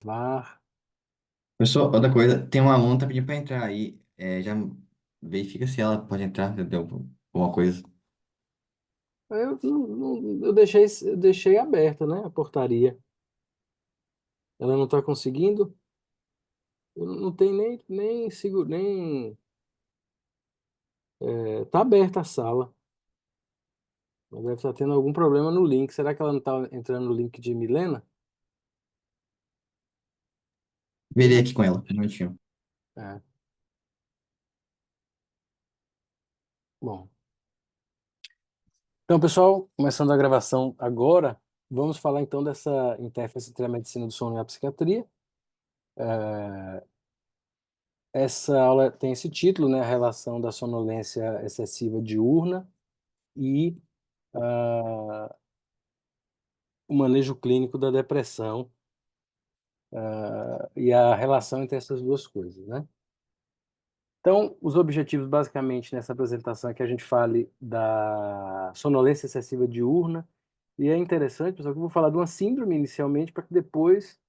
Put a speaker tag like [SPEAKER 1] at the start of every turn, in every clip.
[SPEAKER 1] VAR.
[SPEAKER 2] Pessoal, outra coisa, tem uma aluna que tá pedindo pra entrar aí. Já verifica se ela pode entrar, deu alguma coisa.
[SPEAKER 1] Eu deixei aberta, né, a portaria. Ela não está conseguindo. Eu não tem nem seguro, nem. Tá aberta a sala. Mas deve estar tendo algum problema no link. Será que ela não está entrando no link de Milena?
[SPEAKER 2] Verei aqui com ela, um minutinho.
[SPEAKER 1] É, bom. Então, pessoal, começando a gravação agora, vamos falar então dessa interface entre a medicina do sono e a psiquiatria. Essa aula tem esse título, né, a relação da sonolência excessiva diurna e o manejo clínico da depressão, e a relação entre essas duas coisas, né? Então, os objetivos basicamente nessa apresentação é que a gente fale da sonolência excessiva diurna, e é interessante, pessoal, que eu vou falar de uma síndrome inicialmente, para que depois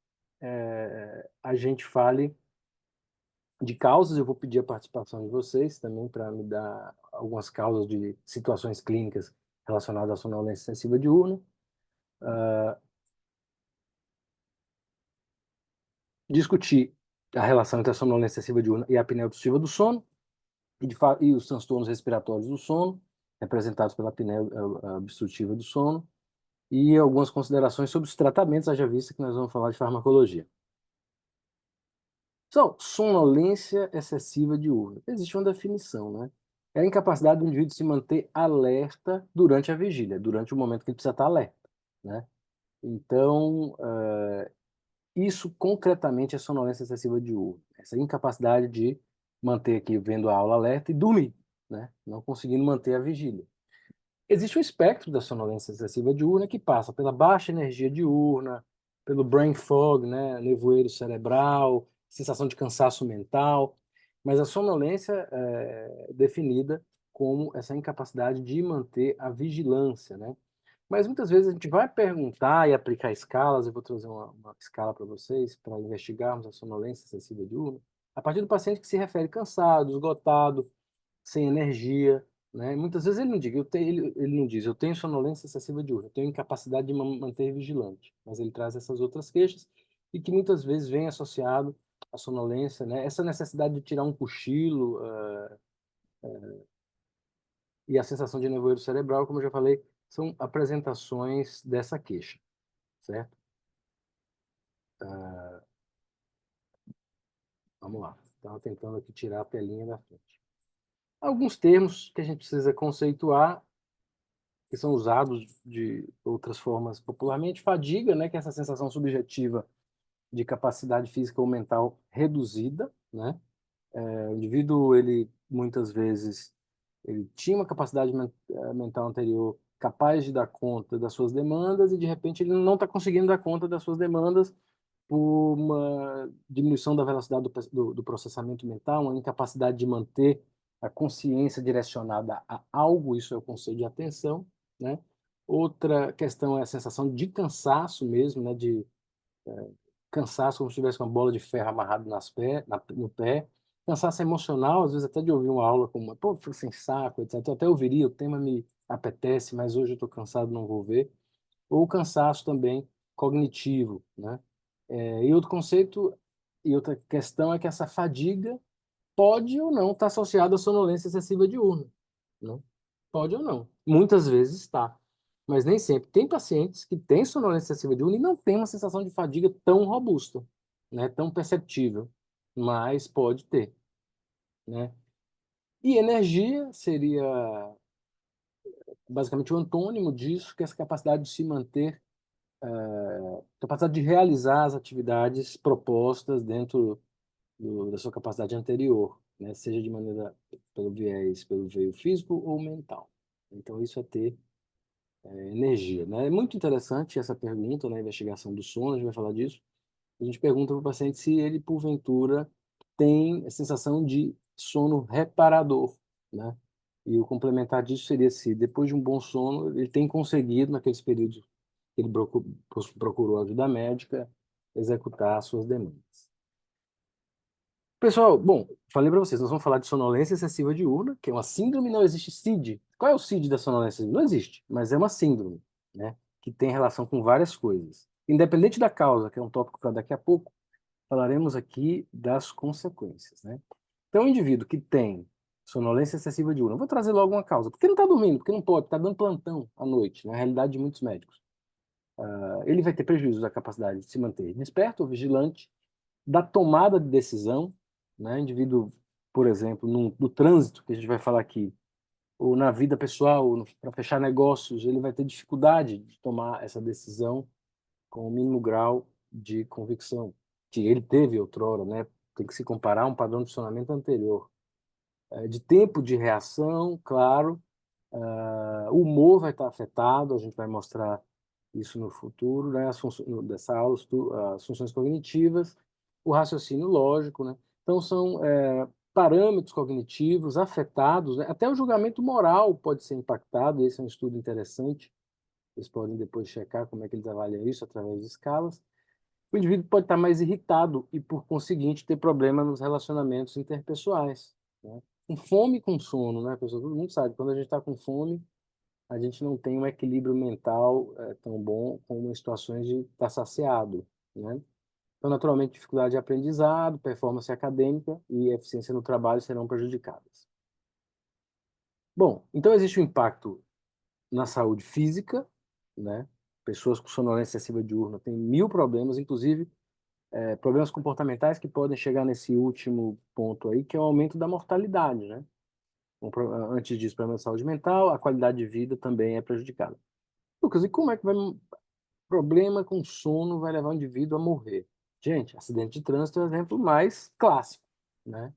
[SPEAKER 1] a gente fale de causas. Eu vou pedir a participação de vocês também para me dar algumas causas de situações clínicas relacionadas à sonolência excessiva diurna. Discutir a relação entre a sonolência excessiva diurna e a apneia obstrutiva do sono e os transtornos respiratórios do sono, representados pela apneia obstrutiva do sono, e algumas considerações sobre os tratamentos, haja vista que nós vamos falar de farmacologia. Então, sonolência excessiva diurna. Existe uma definição, né? É a incapacidade do indivíduo de se manter alerta durante a vigília, durante o momento que ele precisa estar alerta, né? Então, isso concretamente é sonolência excessiva diurna. Essa incapacidade de manter aqui, vendo a aula alerta e dormir, né? Não conseguindo manter a vigília. Existe um espectro da sonolência excessiva diurna que passa pela baixa energia diurna, pelo brain fog, né, nevoeiro cerebral, sensação de cansaço mental, mas a sonolência é definida como essa incapacidade de manter a vigilância, né? Mas muitas vezes a gente vai perguntar e aplicar escalas. Eu vou trazer uma escala para vocês, para investigarmos a sonolência excessiva diurna, a partir do paciente que se refere cansado, esgotado, sem energia, né? Muitas vezes ele não diz, ele não diz, eu tenho sonolência excessiva diurna, eu tenho incapacidade de manter vigilante, mas ele traz essas outras queixas e que muitas vezes vem associado à sonolência, né? Essa necessidade de tirar um cochilo, e a sensação de nevoeiro cerebral, como eu já falei, são apresentações dessa queixa, certo? Vamos lá. Estava tentando aqui tirar a telinha da frente. Alguns termos que a gente precisa conceituar, que são usados de outras formas popularmente. Fadiga, né, que é essa sensação subjetiva de capacidade física ou mental reduzida, né? O indivíduo, ele muitas vezes ele tinha uma capacidade mental anterior capaz de dar conta das suas demandas e de repente ele não está conseguindo dar conta das suas demandas por uma diminuição da velocidade do processamento mental, uma incapacidade de manter a consciência direcionada a algo. Isso é o conceito de atenção, né? Outra questão é a sensação de cansaço mesmo, né? De cansaço como se tivesse uma bola de ferro amarrado no pé. Cansaço emocional, às vezes até de ouvir uma aula como, pô, fico sem saco, etc. Eu até ouviria, o tema me apetece, mas hoje eu estou cansado, não vou ver. Ou cansaço também cognitivo, né? E outro conceito e outra questão é que essa fadiga pode ou não estar associada à sonolência excessiva diurna, né? Pode ou não. Muitas vezes está, mas nem sempre. Tem pacientes que têm sonolência excessiva diurna e não têm uma sensação de fadiga tão robusta, né? Tão perceptível, mas pode ter, né? E energia seria basicamente o antônimo disso, que é essa capacidade de se manter, capacidade de realizar as atividades propostas dentro da sua capacidade anterior, né? Seja de maneira pelo viés, pelo veio físico ou mental. Então, isso é ter energia, né? É muito interessante essa pergunta na investigação do sono, a gente vai falar disso. A gente pergunta para o paciente se ele, porventura, tem a sensação de sono reparador, né? E o complementar disso seria se, depois de um bom sono, ele tem conseguido, naqueles períodos que ele procurou ajuda médica, executar as suas demandas. Pessoal, bom, falei para vocês, nós vamos falar de sonolência excessiva diurna, que é uma síndrome, não existe CID. Qual é o CID da sonolência? Não existe, mas é uma síndrome, né, que tem relação com várias coisas. Independente da causa, que é um tópico para daqui a pouco, falaremos aqui das consequências, né? Então, o indivíduo que tem sonolência excessiva diurna, vou trazer logo uma causa, porque não está dormindo, porque não pode, está dando plantão à noite, na realidade de muitos médicos. Ele vai ter prejuízo da capacidade de se manter desperto ou vigilante, da tomada de decisão, né? Indivíduo, por exemplo, no trânsito, que a gente vai falar aqui, ou na vida pessoal, para fechar negócios, ele vai ter dificuldade de tomar essa decisão com o mínimo grau de convicção que ele teve outrora, né? Tem que se comparar a um padrão de funcionamento anterior. De tempo de reação, claro, o humor vai estar afetado, a gente vai mostrar isso no futuro, né? Dessa aula, as funções cognitivas, o raciocínio lógico, né? Então, são parâmetros cognitivos afetados, né? Até o julgamento moral pode ser impactado, esse é um estudo interessante, vocês podem depois checar como é que eles avaliam isso através de escalas. O indivíduo pode estar mais irritado e, por conseguinte, ter problema nos relacionamentos interpessoais, né? Com fome e com sono, né, pessoal? Todo mundo sabe, quando a gente está com fome, a gente não tem um equilíbrio mental tão bom como em situações de estar saciado, né? Então, naturalmente, dificuldade de aprendizado, performance acadêmica e eficiência no trabalho serão prejudicadas. Bom, então existe um impacto na saúde física, né? Pessoas com sonolência excessiva diurna têm mil problemas, inclusive problemas comportamentais que podem chegar nesse último ponto aí, que é o aumento da mortalidade, né? Antes disso, problema de saúde mental, a qualidade de vida também é prejudicada. Lucas, e como é que problema com sono vai levar o indivíduo a morrer? Gente, acidente de trânsito é o exemplo mais clássico, né?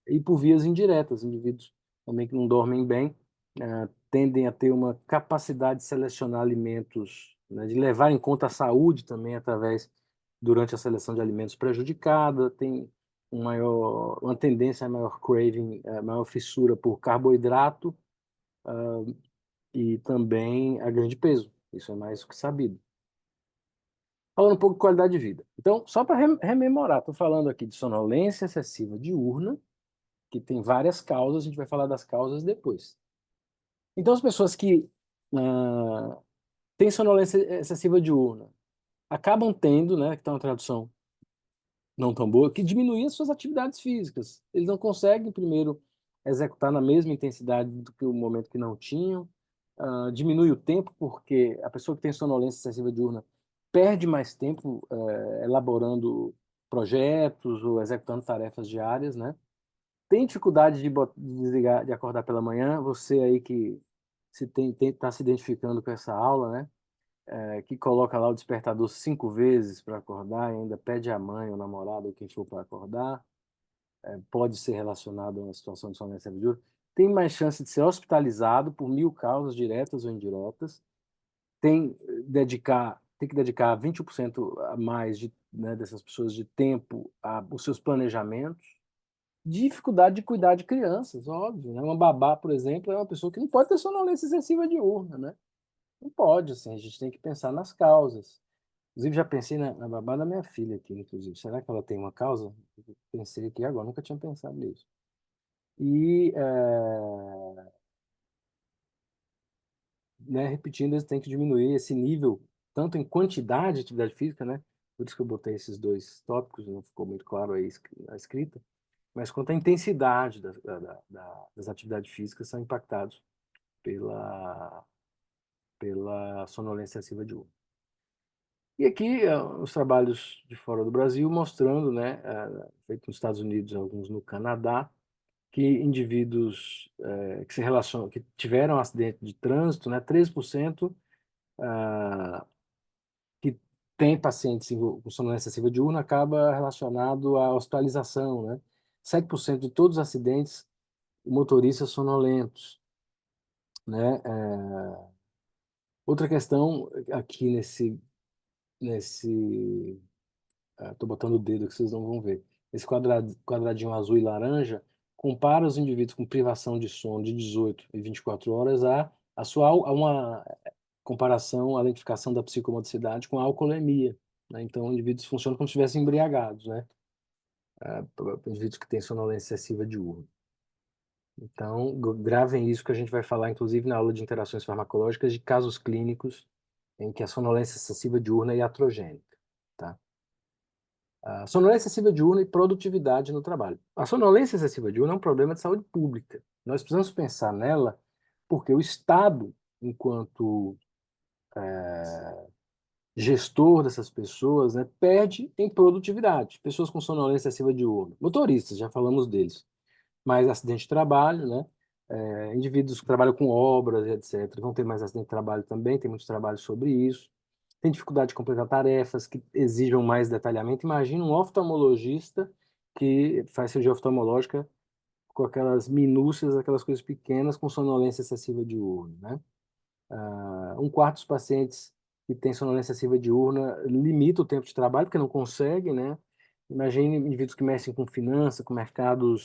[SPEAKER 1] E por vias indiretas, indivíduos também que não dormem bem, tendem a ter uma capacidade de selecionar alimentos, né, de levar em conta a saúde também através, durante a seleção de alimentos prejudicada, tem uma tendência a maior craving, maior fissura por carboidrato e também a ganho de peso. Isso é mais que sabido. Falando um pouco de qualidade de vida. Então, só para rememorar, estou falando aqui de sonolência excessiva diurna, que tem várias causas, a gente vai falar das causas depois. Então, as pessoas que ah, têm sonolência excessiva diurna acabam tendo, né, que está uma tradução não tão boa, que diminuir as suas atividades físicas. Eles não conseguem, primeiro, executar na mesma intensidade do que o momento que não tinham. Diminui o tempo, porque a pessoa que tem sonolência excessiva diurna perde mais tempo elaborando projetos ou executando tarefas diárias, né? Tem dificuldade de desligar, de acordar pela manhã, você aí que está se identificando com essa aula, né? Que coloca lá o despertador 5 vezes para acordar e ainda pede a mãe, o namorado, ou quem for para acordar, pode ser relacionado a uma situação de sonolência diurna, tem mais chance de ser hospitalizado por mil causas diretas ou indiretas, tem que dedicar 21% a mais né, dessas pessoas de tempo aos seus planejamentos, dificuldade de cuidar de crianças, óbvio, né? Uma babá, por exemplo, é uma pessoa que não pode ter sonolência excessiva diurna, né? Não pode, assim, a gente tem que pensar nas causas. Inclusive, já pensei na babá da minha filha aqui, inclusive. Será que ela tem uma causa? Pensei aqui agora, nunca tinha pensado nisso. E, né, repetindo, eles têm que diminuir esse nível, tanto em quantidade de atividade física, né? Por isso que eu botei esses dois tópicos, não ficou muito claro aí na escrita, mas quanto à intensidade das atividades físicas são impactados pela, pela sonolência excessiva diurna. E aqui os trabalhos de fora do Brasil mostrando, né, feito nos Estados Unidos, alguns no Canadá, que indivíduos que se relacionam, que tiveram acidente de trânsito, né, 13% que tem pacientes com sonolência excessiva diurna acaba relacionado à hospitalização, né? 7% de todos os acidentes, motoristas sonolentos, né? Outra questão aqui nesse estou botando o dedo que vocês não vão ver. Esse quadradinho azul e laranja compara os indivíduos com privação de sono de 18 e 24 horas a uma comparação, a identificação da psicomodicidade com a alcoolemia. né? Então, indivíduos funcionam como se estivessem embriagados, né? Indivíduos que têm sonolência excessiva diurna. Então, gravem isso que a gente vai falar, inclusive, na aula de interações farmacológicas de casos clínicos em que a sonolência excessiva diurna é iatrogênica, tá? A sonolência excessiva diurna e produtividade no trabalho. A sonolência excessiva diurna é um problema de saúde pública. Nós precisamos pensar nela porque o Estado, enquanto gestor dessas pessoas, né, perde em produtividade. Pessoas com sonolência excessiva diurna. Motoristas, já falamos deles. Mais acidente de trabalho, né? Indivíduos que trabalham com obras, etc., vão ter mais acidente de trabalho também, tem muitos trabalhos sobre isso. Tem dificuldade de completar tarefas que exijam mais detalhamento. Imagina um oftalmologista que faz cirurgia oftalmológica com aquelas minúcias, aquelas coisas pequenas, com sonolência excessiva diurna, né? Um quarto dos pacientes que tem sonolência excessiva diurna limita o tempo de trabalho, porque não consegue, né? Imagine indivíduos que mexem com finanças, com mercado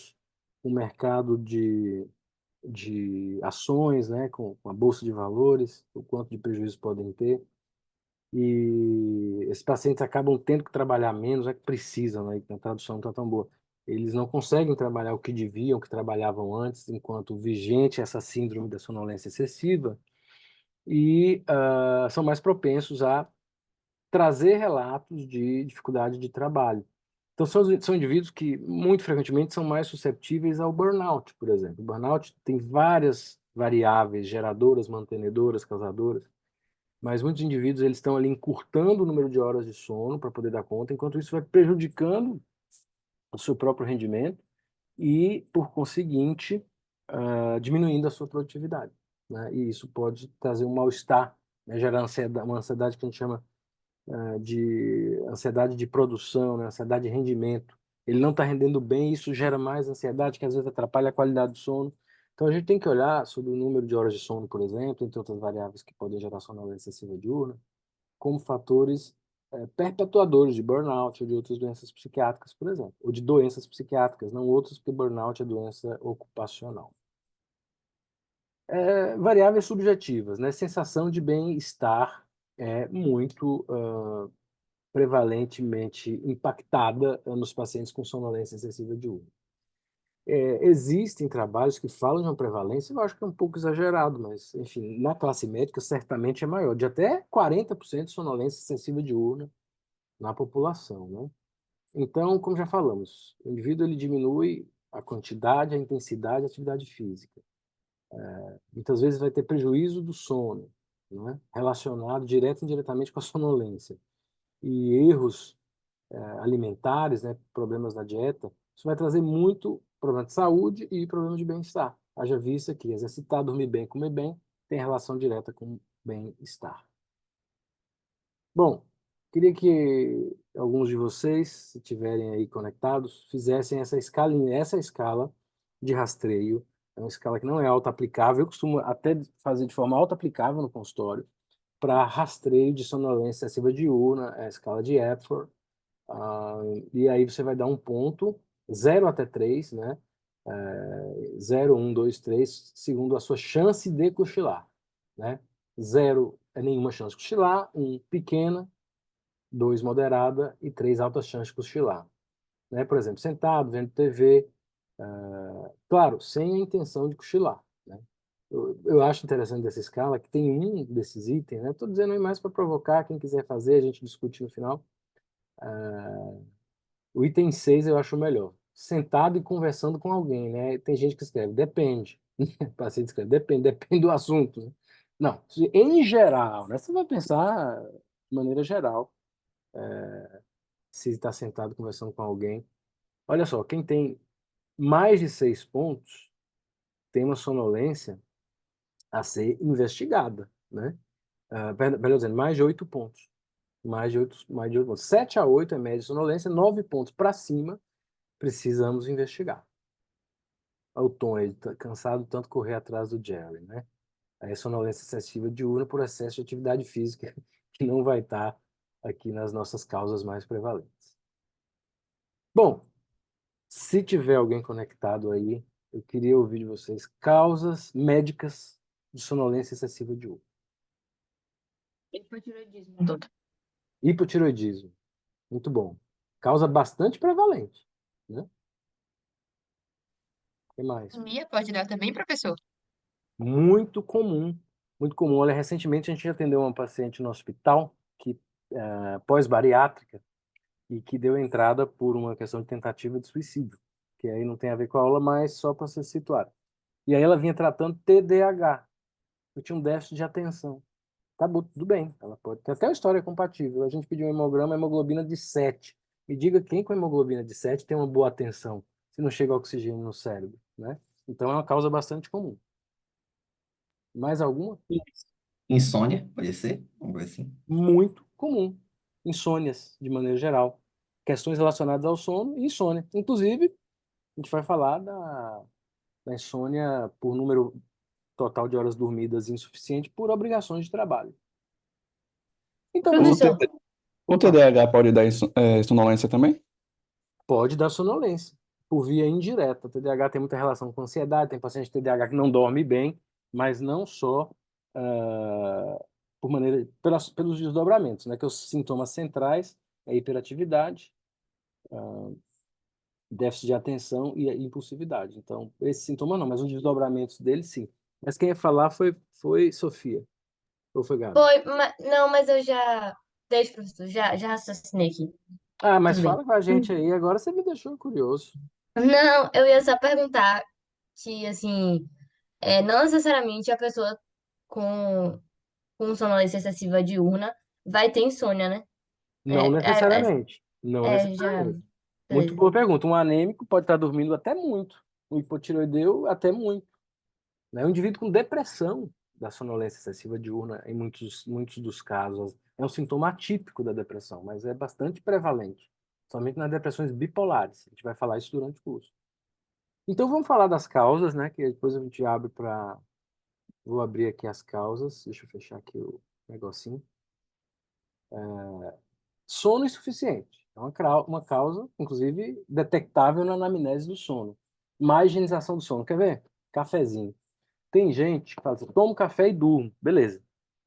[SPEAKER 1] de ações, né? Com a bolsa de valores, o quanto de prejuízo podem ter. E esses pacientes acabam tendo que trabalhar menos, é que precisam, né? A tradução não está tão boa. Eles não conseguem trabalhar o que deviam, o que trabalhavam antes, enquanto vigente essa síndrome da sonolência excessiva, e são mais propensos a trazer relatos de dificuldade de trabalho. Então, são indivíduos que, muito frequentemente, são mais susceptíveis ao burnout, por exemplo. O burnout tem várias variáveis geradoras, mantenedoras, causadoras, mas muitos indivíduos eles estão ali encurtando o número de horas de sono para poder dar conta, enquanto isso vai prejudicando o seu próprio rendimento e, por conseguinte, diminuindo a sua produtividade, né? E isso pode trazer um mal-estar, né? Gerar ansiedade, uma ansiedade que a gente chama de ansiedade de produção, né? Ansiedade de rendimento. Ele não está rendendo bem, isso gera mais ansiedade, que às vezes atrapalha a qualidade do sono. Então a gente tem que olhar sobre o número de horas de sono, por exemplo, entre outras variáveis que podem gerar sonolência excessiva diurna, como fatores perpetuadores de burnout ou de outras doenças psiquiátricas, por exemplo, ou de doenças psiquiátricas, não outras, porque burnout é doença ocupacional. Variáveis subjetivas, né? Sensação de bem-estar é muito prevalentemente impactada nos pacientes com sonolência excessiva diurna. Existem trabalhos que falam de uma prevalência, eu acho que é um pouco exagerado, mas, enfim, na classe médica certamente é maior, de até 40% de sonolência excessiva diurna na população, né? Então, como já falamos, o indivíduo ele diminui a quantidade, a intensidade, a atividade física. Muitas vezes vai ter prejuízo do sono, né? Relacionado direto e indiretamente com a sonolência. E erros alimentares, né? Problemas na dieta, isso vai trazer muito problema de saúde e problema de bem-estar. Haja vista que exercitar, dormir bem, comer bem, tem relação direta com bem-estar. Bom, queria que alguns de vocês, se estiverem aí conectados, fizessem essa escalinha, essa escala de rastreio. É uma escala que não é auto-aplicável, eu costumo até fazer de forma auto-aplicável no consultório, para rastreio de sonolência excessiva diurna, é a escala de Epworth. E aí você vai dar um ponto, 0 até 3, né? 0, 1, 2, 3, segundo a sua chance de cochilar, né? 0 é nenhuma chance de cochilar, 1 pequena, 2 moderada e 3 altas chances de cochilar, né? Por exemplo, sentado, vendo TV, claro, sem a intenção de cochilar, né? Eu acho interessante dessa escala que tem um desses itens, né? Estou dizendo aí mais para provocar quem quiser fazer, a gente discute no final. O item 6 eu acho melhor. Sentado e conversando com alguém, né? Tem gente que escreve, depende. O paciente escreve, depende do assunto, né? Não, em geral, né? Você vai pensar de maneira geral, se está sentado conversando com alguém. Olha só, quem tem mais de 6 pontos tem uma sonolência a ser investigada, né? Melhor dizendo, mais de 8 pontos. Mais de 8 pontos. 7 a 8 é média de sonolência, 9 pontos para cima, precisamos investigar. O Tom, ele tá cansado de tanto correr atrás do Jerry, né? Aí sonolência excessiva diurna por excesso de atividade física, que não vai estar aqui nas nossas causas mais prevalentes. Bom, se tiver alguém conectado aí, eu queria ouvir de vocês causas médicas de sonolência excessiva diurna.
[SPEAKER 3] Hipotireoidismo, doutor.
[SPEAKER 1] Hipotireoidismo. Muito bom. Causa bastante prevalente, né? O que mais?
[SPEAKER 3] Anemia pode dar também, professor?
[SPEAKER 1] Muito comum, muito comum. Olha, recentemente a gente atendeu uma paciente no hospital que pós-bariátrica e que deu entrada por uma questão de tentativa de suicídio, que aí não tem a ver com a aula, mas só para se situar. E aí ela vinha tratando TDAH. Eu tinha um déficit de atenção. Tá bom, tudo bem. Ela pode ter até uma história compatível. A gente pediu um hemograma, hemoglobina de 7. Me diga quem com hemoglobina de 7 tem uma boa atenção, se não chega oxigênio no cérebro, né? Então é uma causa bastante comum. Mais alguma?
[SPEAKER 2] Insônia, pode ser? Algo assim.
[SPEAKER 1] Muito comum. Insônias, de maneira geral. Questões relacionadas ao sono e insônia. Inclusive, a gente vai falar da insônia por número total de horas dormidas insuficiente por obrigações de trabalho. Então,
[SPEAKER 4] O,
[SPEAKER 1] vamos...
[SPEAKER 3] Professor,
[SPEAKER 4] TD o
[SPEAKER 1] Opa,
[SPEAKER 4] TDAH pode dar sonolência também?
[SPEAKER 1] pode dar sonolência, por via indireta. O TDAH tem muita relação com ansiedade, tem paciente de TDAH que não dorme bem, mas não só por maneira, pelos desdobramentos, né? Que os sintomas centrais é hiperatividade, déficit de atenção e a impulsividade. Então, esse sintoma não, mas os desdobramentos dele, sim. Mas quem ia falar foi Sofia, ou foi Gabi?
[SPEAKER 3] não, mas eu já. Deixa, professor, já raciocinei aqui.
[SPEAKER 1] Ah, mas
[SPEAKER 3] Tudo bem.
[SPEAKER 1] fala com a gente aí, agora você me deixou curioso.
[SPEAKER 3] Não, eu ia só perguntar que, assim, não necessariamente a pessoa com, com sonolência excessiva diurna vai ter insônia, né?
[SPEAKER 1] Não necessariamente. Não
[SPEAKER 3] Já.
[SPEAKER 1] necessariamente. Muito
[SPEAKER 3] Beleza.
[SPEAKER 1] boa pergunta. Um anêmico pode estar dormindo até muito. Um hipotireoideu até muito. Né? Um indivíduo com depressão da sonolência excessiva diurna, em muitos dos casos, é um sintoma atípico da depressão, mas é bastante prevalente. Somente nas depressões bipolares. A gente vai falar isso durante o curso. Então vamos falar das causas, né? Que depois a gente abre para. Vou abrir aqui as causas. Deixa eu fechar aqui o negocinho. Sono insuficiente. É uma causa, inclusive, detectável na anamnese do sono. Má higienização do sono. Quer ver? Cafezinho. Tem gente que fala assim, tomo café e durmo. Beleza.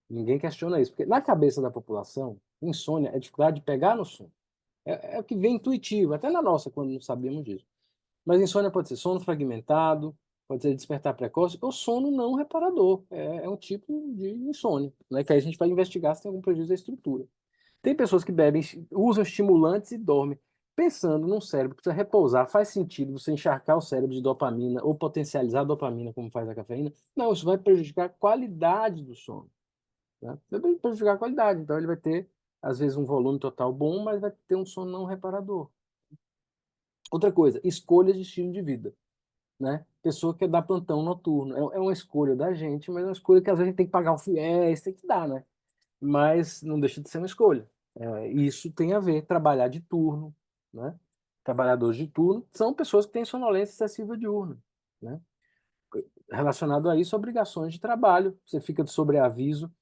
[SPEAKER 1] Ninguém questiona isso. Porque na cabeça da população, insônia é dificuldade de pegar no sono. É o que vem intuitivo, até na nossa, quando não sabíamos disso. Mas insônia pode ser sono fragmentado, pode ser despertar precoce ou sono não reparador. É um tipo de insônia, né? Que aí a gente vai investigar se tem algum prejuízo da estrutura. Tem pessoas que bebem, usam estimulantes e dormem. Pensando num cérebro que precisa repousar, faz sentido você encharcar o cérebro de dopamina ou potencializar a dopamina, como faz a cafeína? Não, isso vai prejudicar a qualidade do sono. Né? Vai prejudicar a qualidade. Então, ele vai ter, às vezes, um volume total bom, mas vai ter um sono não reparador. Outra coisa, escolha de estilo de vida. Né? Pessoa que dá plantão noturno. É uma escolha da gente, mas é uma escolha que às vezes a gente tem que pagar o fiéis, tem que dar, né? Mas não deixa de ser uma escolha. Isso tem a ver, trabalhar de turno, né? Trabalhadores de turno são pessoas que têm sonolência excessiva diurna, né? Relacionado a isso, obrigações de trabalho, você fica de sobreaviso.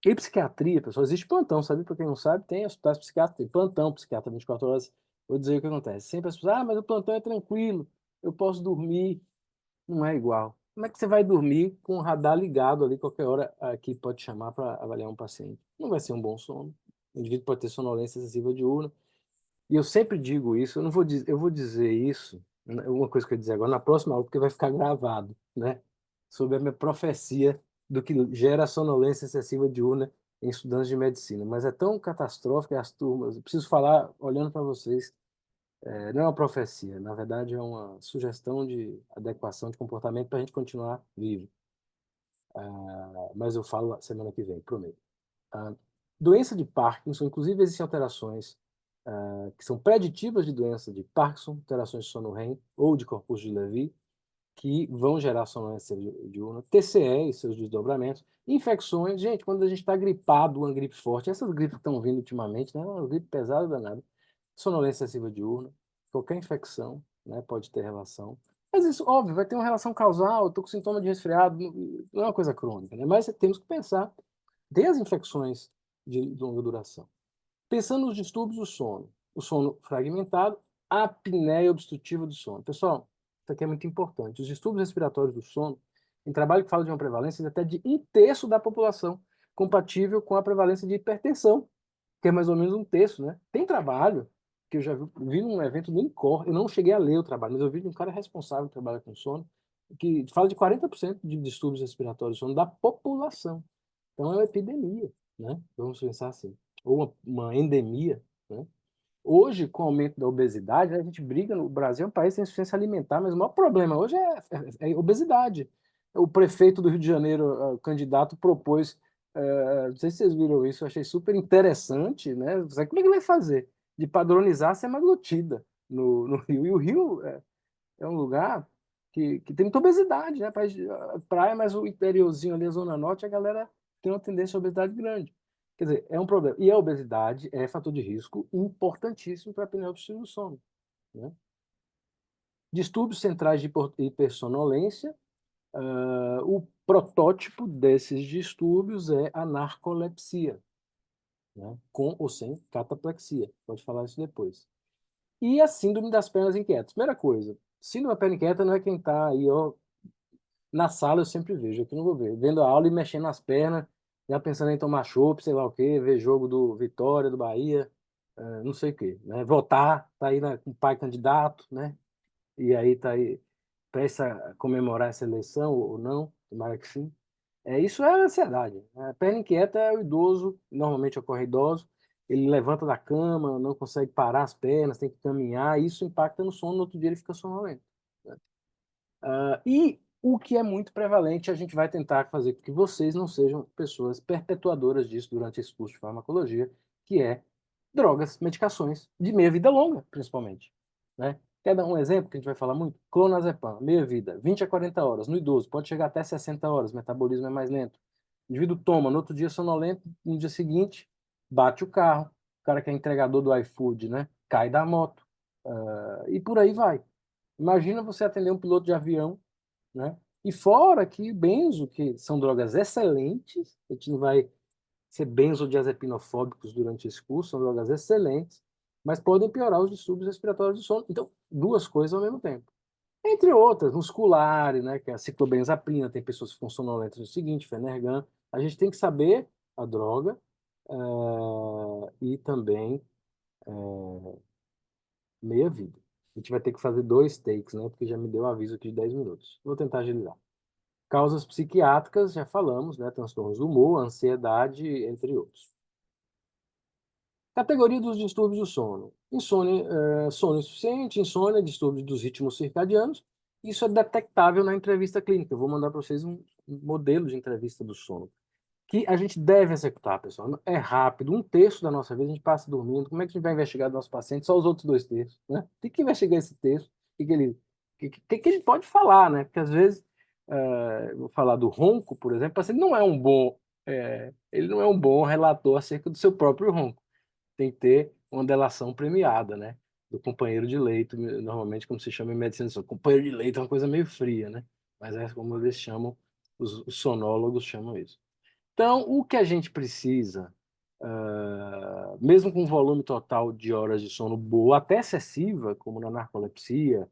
[SPEAKER 1] E psiquiatria, pessoal, existe plantão, sabe? Para quem não sabe, tem hospitais psiquiátricos, tem plantão psiquiatra 24 horas. Vou dizer o que acontece. Sempre as pessoas, mas o plantão é tranquilo, eu posso dormir. Não é igual. Como é que você vai dormir com o radar ligado ali, qualquer hora aqui pode chamar para avaliar um paciente? Não vai ser um bom sono. O indivíduo pode ter sonolência excessiva diurna. E eu sempre digo isso, eu não vou dizer, eu vou dizer isso, né, uma coisa que eu ia dizer agora na próxima aula, porque vai ficar gravado, né? Sobre a minha profecia do que gera sonolência excessiva diurna em estudantes de medicina. Mas é tão catastrófico as turmas, eu preciso falar olhando para vocês, não é uma profecia, na verdade é uma sugestão de adequação de comportamento para a gente continuar vivo. Mas eu falo semana que vem, prometo. Ah, doença de Parkinson, inclusive existem alterações que são preditivas de doença de Parkinson, alterações de sono REM ou de corpus de Levy, que vão gerar sonolência diurna, TCE e seus desdobramentos, infecções, gente, quando a gente está gripado, uma gripe forte, essas gripes que estão vindo ultimamente, né, uma gripe pesada danada, sonolência excessiva diurna, qualquer infecção, né, pode ter relação. Mas isso, óbvio, vai ter uma relação causal, estou com sintoma de resfriado, não é uma coisa crônica, né? Mas temos que pensar, tem as infecções de longa duração. Pensando nos distúrbios do sono, o sono fragmentado, a apneia obstrutiva do sono. Pessoal, isso aqui é muito importante. Os distúrbios respiratórios do sono, em trabalho que fala de uma prevalência de até de 1/3 da população, compatível com a prevalência de hipertensão. que é mais ou menos um terço, né? Tem trabalho que eu já vi num evento do INCOR, eu não cheguei a ler o trabalho, mas eu vi de um cara responsável que trabalha com sono, que fala de 40% de distúrbios respiratórios do sono da população. Então é uma epidemia, né? Vamos pensar assim. Ou uma endemia, né? Hoje, com o aumento da obesidade, a gente briga, no Brasil é um país sem insuficiência alimentar, mas o maior problema hoje é obesidade. O prefeito do Rio de Janeiro, o candidato, propôs, não sei se vocês viram isso, eu achei super interessante, né? Sabe como é que ele vai fazer? De padronizar a semaglutida no Rio. E o Rio é um lugar que tem muita obesidade, né? Praia, mas o interiorzinho ali, a Zona Norte, a galera tem uma tendência à obesidade grande. Quer dizer, é um problema. E a obesidade é fator de risco importantíssimo para a apneia obstrutiva do sono, né? Distúrbios centrais de hipersonolência. O protótipo desses distúrbios é a narcolepsia, né? Com ou sem cataplexia. Pode falar isso depois. E a síndrome das pernas inquietas. Primeira coisa, síndrome da perna inquieta não é quem está aí, ó, na sala eu sempre vejo, aqui não vou ver, vendo a aula e mexendo nas pernas, já pensando em tomar chopp, sei lá o quê, ver jogo do Vitória, do Bahia, não sei o quê, né? Votar, tá aí com o pai candidato, né? E aí tá aí, presta a comemorar essa eleição ou não, tomara que sim. Isso é ansiedade, né? A perna inquieta é o idoso, normalmente ocorre idoso, ele levanta da cama, não consegue parar as pernas, tem que caminhar, e isso impacta no sono, no outro dia ele fica sonolento, né? E o que é muito prevalente, a gente vai tentar fazer com que vocês não sejam pessoas perpetuadoras disso durante esse curso de farmacologia, que é drogas, medicações de meia-vida longa, principalmente, né? Quer dar um exemplo que a gente vai falar muito? Clonazepam, meia-vida, 20 a 40 horas. No idoso, pode chegar até 60 horas, o metabolismo é mais lento. O indivíduo toma, no outro dia sonolento, no dia seguinte, bate o carro. O cara que é entregador do iFood, né? Cai da moto. E por aí vai. Imagina você atender um piloto de avião, né? E fora que benzo, que são drogas excelentes, a gente não vai ser benzodiazepinofóbicos durante esse curso, são drogas excelentes, mas podem piorar os distúrbios respiratórios do sono. Então, duas coisas ao mesmo tempo. Entre outras, musculares, né, que é a ciclobenzapina, tem pessoas que ficam sonolentas no seguinte, Fenergan. A gente tem que saber a droga e também meia-vida. A gente vai ter que fazer dois takes, né, porque já me deu um aviso aqui de 10 minutos. Vou tentar agilizar. Causas psiquiátricas, já falamos, né? Transtornos do humor, ansiedade, entre outros. Categoria dos distúrbios do sono. Insônia, sono insuficiente, insônia, distúrbios dos ritmos circadianos. Isso é detectável na entrevista clínica. Eu vou mandar para vocês um modelo de entrevista do sono. Que a gente deve executar, pessoal. É rápido. Um terço da nossa vida a gente passa dormindo. Como é que a gente vai investigar do nosso paciente? Só os outros dois terços, né? Tem que investigar esse terço. O que ele pode falar, né? Porque às vezes, vou falar do ronco, por exemplo, o paciente não é um bom, ele não é um bom relator acerca do seu próprio ronco. Tem que ter uma delação premiada, né? Do companheiro de leito, normalmente como se chama em medicina, companheiro de leito é uma coisa meio fria, né? Mas é como eles chamam, os sonólogos chamam isso. Então, o que a gente precisa, mesmo com um volume total de horas de sono boa, até excessiva, como na narcolepsia,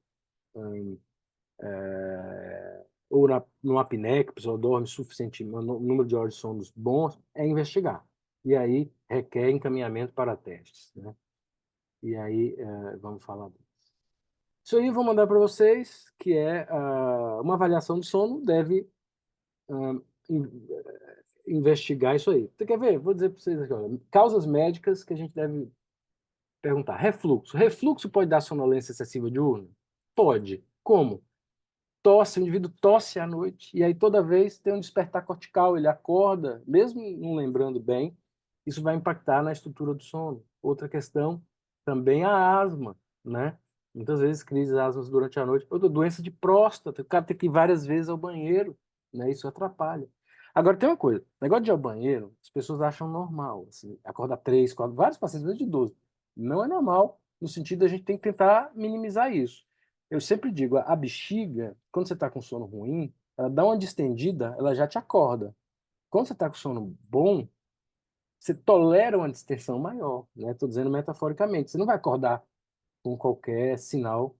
[SPEAKER 1] ou no apneia, que a pessoa dorme suficiente, um número de horas de sono bons, é investigar. E aí requer encaminhamento para testes, né? E aí vamos falar disso. Isso aí eu vou mandar para vocês, que é uma avaliação do sono deve investigar isso aí. Você quer ver? Vou dizer para vocês aqui, olha, causas médicas que a gente deve perguntar. Refluxo. Refluxo pode dar sonolência excessiva diurna? Pode. Como? Tosse, o indivíduo tosse à noite, e aí toda vez tem um despertar cortical, ele acorda, mesmo não lembrando bem, isso vai impactar na estrutura do sono. Outra questão, também a asma, né? Muitas vezes crises asmas durante a noite. Outra doença de próstata, o cara tem que ir várias vezes ao banheiro, né? Isso atrapalha. Agora tem uma coisa, negócio de ir ao banheiro, as pessoas acham normal, assim, acordar 3, 4, vários pacientes mesmo de 12. Não é normal, no sentido da gente tem que tentar minimizar isso. Eu sempre digo, a bexiga, quando você está com sono ruim, ela dá uma distendida, ela já te acorda. Quando você está com sono bom, você tolera uma distensão maior, né? Estou dizendo metaforicamente. Você não vai acordar com qualquer sinal,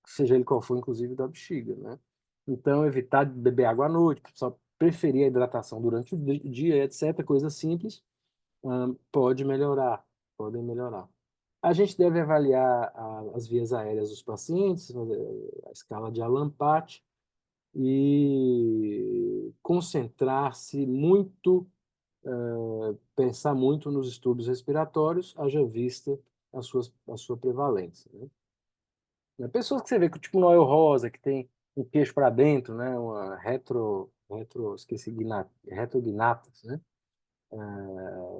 [SPEAKER 1] seja ele qual for, inclusive da bexiga, né? Então, evitar de beber água à noite, só preferir a hidratação durante o dia, etc. Coisa simples. Pode melhorar, podem melhorar. A gente deve avaliar as vias aéreas dos pacientes, fazer a escala de Allan-Patch e concentrar-se muito, pensar muito nos distúrbios respiratórios, haja vista a sua prevalência, né? Pessoas que você vê que tipo Noel Rosa, que tem um queixo para dentro, né? Uma esqueci, retrognatas, né?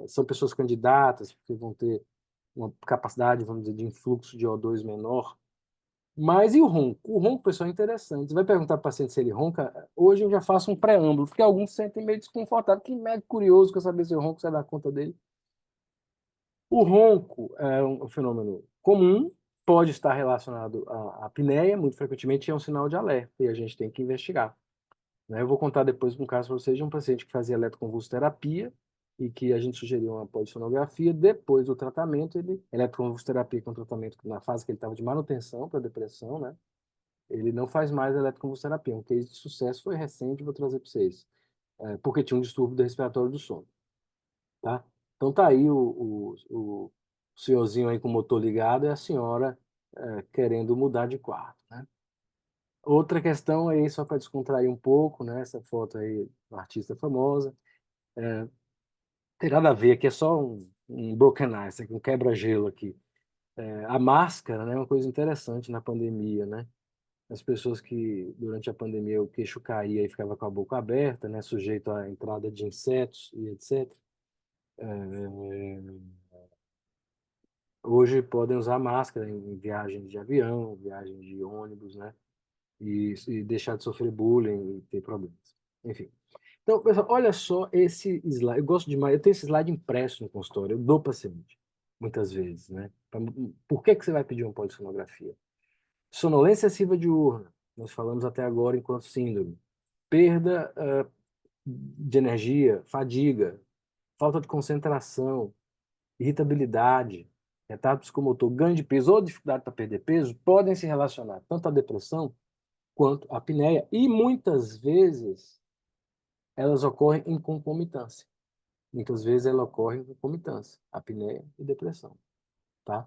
[SPEAKER 1] São pessoas candidatas, porque vão ter uma capacidade, vamos dizer, de influxo de O2 menor. Mas e o ronco? O ronco, pessoal, é interessante. Você vai perguntar para o paciente se ele ronca. Hoje eu já faço um preâmbulo, porque alguns se sentem meio desconfortáveis. Que médico curioso quer saber se o ronco sai da conta dele. O ronco é um fenômeno comum, pode estar relacionado à apneia, muito frequentemente é um sinal de alerta, e a gente tem que investigar, né? Eu vou contar depois um caso para vocês de um paciente que fazia eletroconvulsoterapia e que a gente sugeriu uma polissonografia. Depois do tratamento, eletroconvulsoterapia com tratamento na fase que ele estava de manutenção para depressão, né? Ele não faz mais eletroconvulsoterapia. Um case de sucesso foi recente, vou trazer para vocês, porque tinha um distúrbio do respiratório do sono, tá? Então tá aí o senhorzinho aí com o motor ligado e a senhora querendo mudar de quarto, né? Outra questão aí, só para descontrair um pouco, né? Essa foto aí, uma artista famosa. Tem nada a ver, aqui é só um broken ice, um quebra-gelo aqui. A máscara, né, é uma coisa interessante na pandemia, né? As pessoas que, durante a pandemia, o queixo caía e ficava com a boca aberta, né, sujeito à entrada de insetos e etc. Hoje podem usar máscara em viagens de avião, viagens de ônibus, né? E deixar de sofrer bullying e ter problemas. Enfim. Então, pessoal, olha só esse slide. Eu gosto demais. Eu tenho esse slide impresso no consultório. Eu dou paciente, muitas vezes, né? Por que você vai pedir uma polissonografia? Sonolência excessiva diurna. Nós falamos até agora enquanto síndrome. Perda de energia, fadiga, falta de concentração, irritabilidade, retardo psicomotor, ganho de peso ou dificuldade para perder peso podem se relacionar tanto à depressão quanto à apneia e muitas vezes elas ocorrem em concomitância. Muitas vezes ela ocorre em concomitância, apneia e depressão, tá?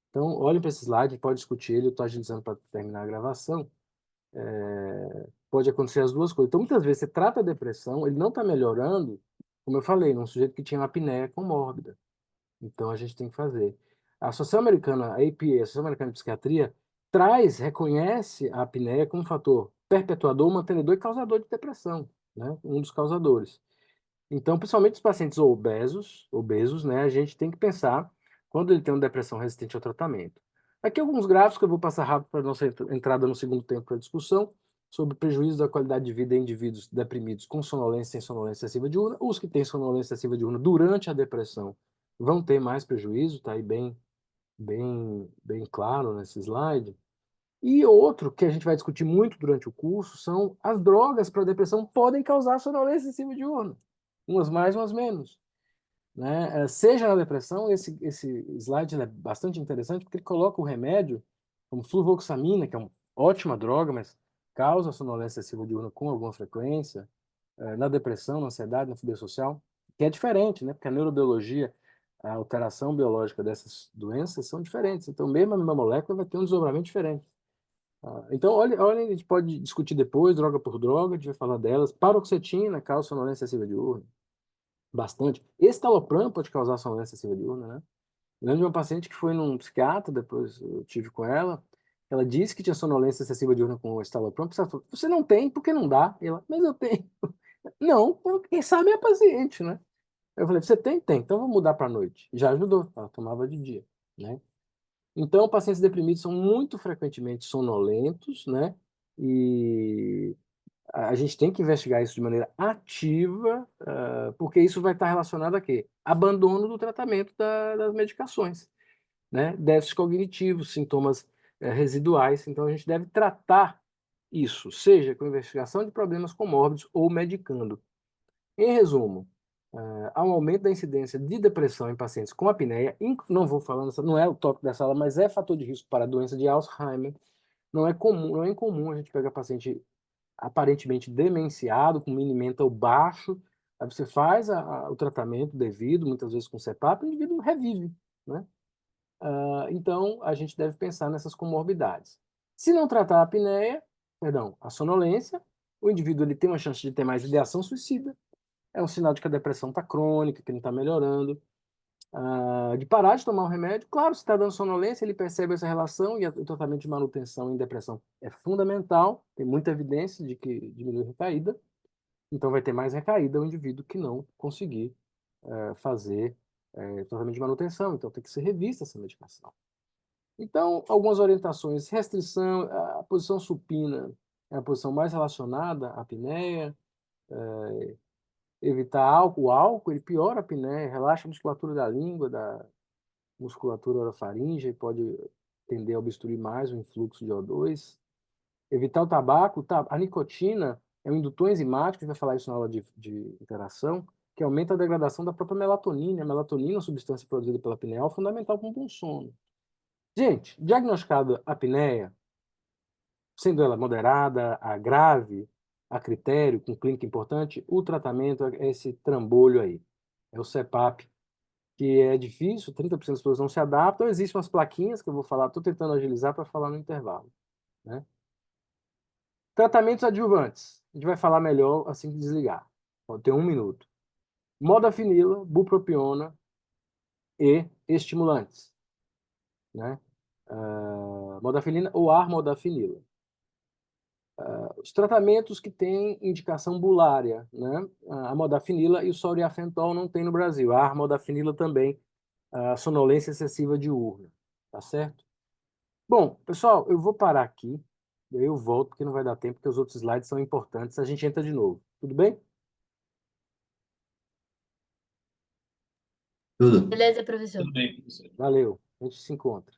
[SPEAKER 1] Então, olhem para esse slide, pode discutir ele, eu estou agilizando para terminar a gravação. Pode acontecer as duas coisas. Então, muitas vezes você trata a depressão, ele não está melhorando, como eu falei, num sujeito que tinha uma apneia comórbida. Então, a gente tem que fazer. A Associação Americana, a APA, a Associação Americana de Psiquiatria, reconhece a apneia como fator perpetuador, mantenedor e causador de depressão, né? Um dos causadores. Então, principalmente os pacientes obesos, né, a gente tem que pensar quando ele tem uma depressão resistente ao tratamento. Aqui alguns gráficos que eu vou passar rápido para a nossa entrada no segundo tempo para a discussão sobre prejuízo da qualidade de vida em indivíduos deprimidos com sonolência sem sonolência excessiva diurna. Os que têm sonolência excessiva diurna durante a depressão vão ter mais prejuízo, tá aí bem claro nesse slide. E outro que a gente vai discutir muito durante o curso são as drogas para depressão podem causar sonolência excessiva diurna. Umas mais, umas menos, né? Seja na depressão, esse slide é bastante interessante porque ele coloca o remédio como fluvoxamina, que é uma ótima droga, mas causa sonolência excessiva diurna com alguma frequência, na depressão, na ansiedade, na fobia social, que é diferente, né? Porque a neurobiologia, a alteração biológica dessas doenças são diferentes. Então, mesmo a mesma molécula vai ter um desdobramento diferente. Então, olha, a gente pode discutir depois, droga por droga, a gente vai falar delas. Paroxetina causa sonolência excessiva diurna, bastante. Estalopram pode causar sonolência excessiva diurna, né? Eu lembro de uma paciente que foi num psiquiatra, depois eu tive com ela disse que tinha sonolência excessiva diurna com o estalopram, ela falou, você não tem, por que não dá? E ela, mas eu tenho. Não, porque quem sabe é a paciente, né? Eu falei, você tem? Tem, então vou mudar para noite. Já ajudou, ela tomava de dia, né? Então, pacientes deprimidos são muito frequentemente sonolentos, né? E a gente tem que investigar isso de maneira ativa, porque isso vai estar relacionado a quê? Abandono do tratamento das medicações, né? Déficits cognitivos, sintomas residuais. Então, a gente deve tratar isso, seja com investigação de problemas comórbidos ou medicando. Em resumo, há um aumento da incidência de depressão em pacientes com apneia. Não vou falando, não é o tópico da sala, mas é fator de risco para a doença de Alzheimer. Não é comum, não é incomum a gente pegar paciente aparentemente demenciado, com mini mental baixo, Aí você faz o tratamento devido, muitas vezes com CPAP, o indivíduo revive, né? Então, a gente deve pensar nessas comorbidades. Se não tratar a apneia, perdão, a sonolência, o indivíduo ele tem uma chance de ter mais ideação suicida. É um sinal de que a depressão está crônica, que não está melhorando. De parar de tomar o remédio. Claro, se está dando sonolência, ele percebe essa relação e o tratamento de manutenção em depressão é fundamental. Tem muita evidência de que diminui a recaída. Então, vai ter mais recaída o indivíduo que não conseguir fazer tratamento de manutenção. Então, tem que ser revista essa medicação. Então, algumas orientações: restrição, a posição supina é a posição mais relacionada à apneia. Evitar álcool. O álcool ele piora a apneia, relaxa a musculatura da língua, da musculatura orofaríngea e pode tender a obstruir mais o influxo de O2. Evitar o tabaco. A nicotina é um indutor enzimático, a gente vai falar isso na aula de interação, que aumenta a degradação da própria melatonina. A melatonina, uma substância produzida pela apneia, é fundamental para um bom sono. Gente, diagnosticado a apneia, sendo ela moderada, a grave, a critério, com clínica importante, o tratamento é esse trambolho aí. É o CPAP, que é difícil, 30% das pessoas não se adaptam. Existem umas plaquinhas que eu vou falar, estou tentando agilizar para falar no intervalo, né? Tratamentos adjuvantes. A gente vai falar melhor assim que desligar. Pode ter 1 minuto. Modafinila, bupropiona e estimulantes, né? Modafinila ou armodafinila. Os tratamentos que têm indicação bulária, né? A modafinila e o solriafentol não tem no Brasil. A armodafinila também, a sonolência excessiva diurna, tá certo? Bom, pessoal, eu vou parar aqui, daí eu volto porque não vai dar tempo, porque os outros slides são importantes. A gente entra de novo. Tudo bem?
[SPEAKER 2] Tudo.
[SPEAKER 3] Beleza, professor?
[SPEAKER 1] Valeu. A gente se encontra.